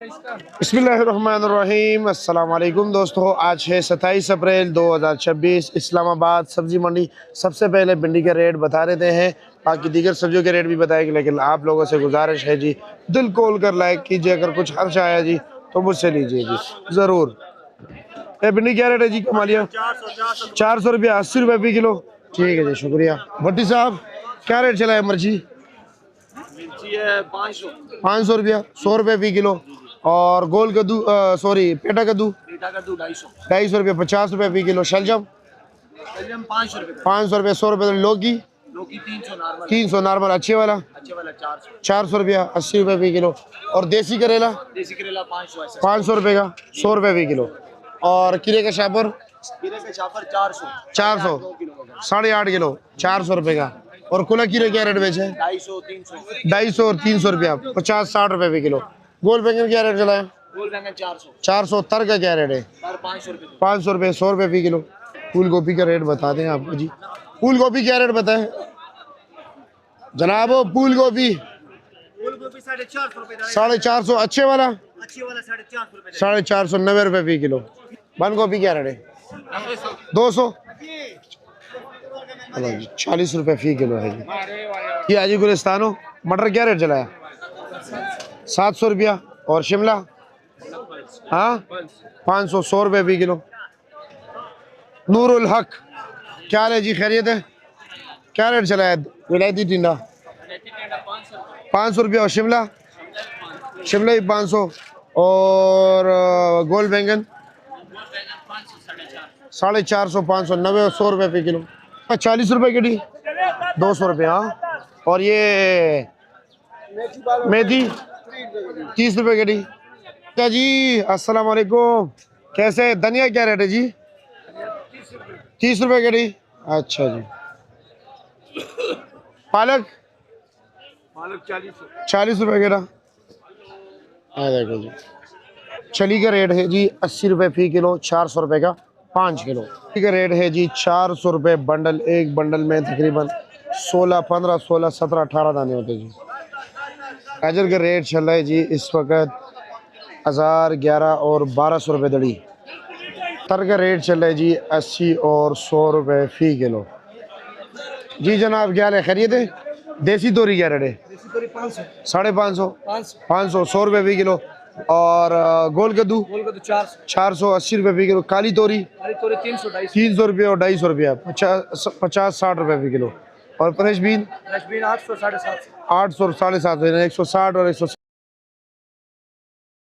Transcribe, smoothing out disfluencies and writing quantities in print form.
बिस्मिल्लाहिर्रहमानिर्रहीम। अस्सलाम वालेकुम दोस्तों, आज है 27 अप्रैल 2026। इस्लामाबाद सब्ज़ी मंडी। सबसे पहले भिंडी के रेट बता देते हैं, बाकी दीगर सब्जियों के रेट भी बताएंगे, लेकिन आप लोगों से गुजारिश है जी, दिल खोल कर लाइक कीजिए। अगर कुछ खर्च आया जी तो मुझसे लीजिए जी ज़रूर। ये भिंडी क्या रेट है जी कमालिया? 400 रुपया, 80 रुपये फी किलो। ठीक है जी, शुक्रिया। भट्टी साहब क्या रेट चला है मिर्ची? 500 रुपया, 100 रुपये फी किलो। और गोल कद्दू सॉरी पेटा कद्दू 250 रुपये, 50 रुपये फी किलो। शलजम 500 रुपये, 100 रुपये। लौकी 300 नॉर्मल। अच्छे वाला 400 रुपया, 80 रुपये फी किलो। और देसी करेला 500 रुपये का, 100 रुपये फी किलो। और कीरे का शापर 400 8.5 किलो, 400 रुपये का। और कुला कीरे क्या रेट बेचे? 250 और 300 रुपया, 50-60 रुपये फी किलो। गोल बैंगन क्या रेट चला है? 400। तर का क्या रेट है? 500 रुपये, 100 रुपये फी किलो। फूल गोभी का रेट बता दें आपको जी। फूल गोभी क्या रेट बताएं जनाब? फूल गोभी 450। अच्छे वाला 450, 90 रुपये फी किलो। बंद गोभी क्या रेट है? 200, 40 रुपये फी किलो है जी। ये हाजी गुलिस्तानो मटर क्या रेट चला है? 700 रुपया। और शिमला 500, 100 रुपये फी किलो। नूरुल हक क्या है जी, खैरियत है? क्या रेट चला है? विलायती टिंडा 500 रुपया। और शिमला ही 500। और गोल बैंगन 450, 500, 90 और 100 रुपये फी किलो। 40 रुपये की डी, 200 रुपये। हाँ। और ये मेथी 30 रुपये की डी। क्या जी? अस्सलाम वालेकुम, कैसे? धनिया क्या रेट है जी? 30 रुपये की डी। अच्छा जी। पालक 40 रुपये की डी। देखो जी, चली का रेट है जी 80 रुपये फी किलो, 400 रुपये का 5 किलो। ठीक है, रेट है जी 400 रुपये बंडल। एक बंडल में तकरीबन 16, 15, 16, 17, 18 दाने होते जी। गाजर का रेट चल रहा है जी इस वक्त 1000, 11 और 1200 रुपये दड़ी। तर का रेट चल रहा है जी 80 और 100 रुपये फी किलो। जी जनाब, क्या है? खैरियत है? देसी तोरी क्या रेट है? 550, 500, 100 रुपये फी किलो। और गोल कद्दू 400, 80 रुपये फी किलो। काली तोरी 300 रुपये और 250 रुपया, 50-60 रुपये फी किलो। और फ्रेश बीन 800, 750, 160 और 160।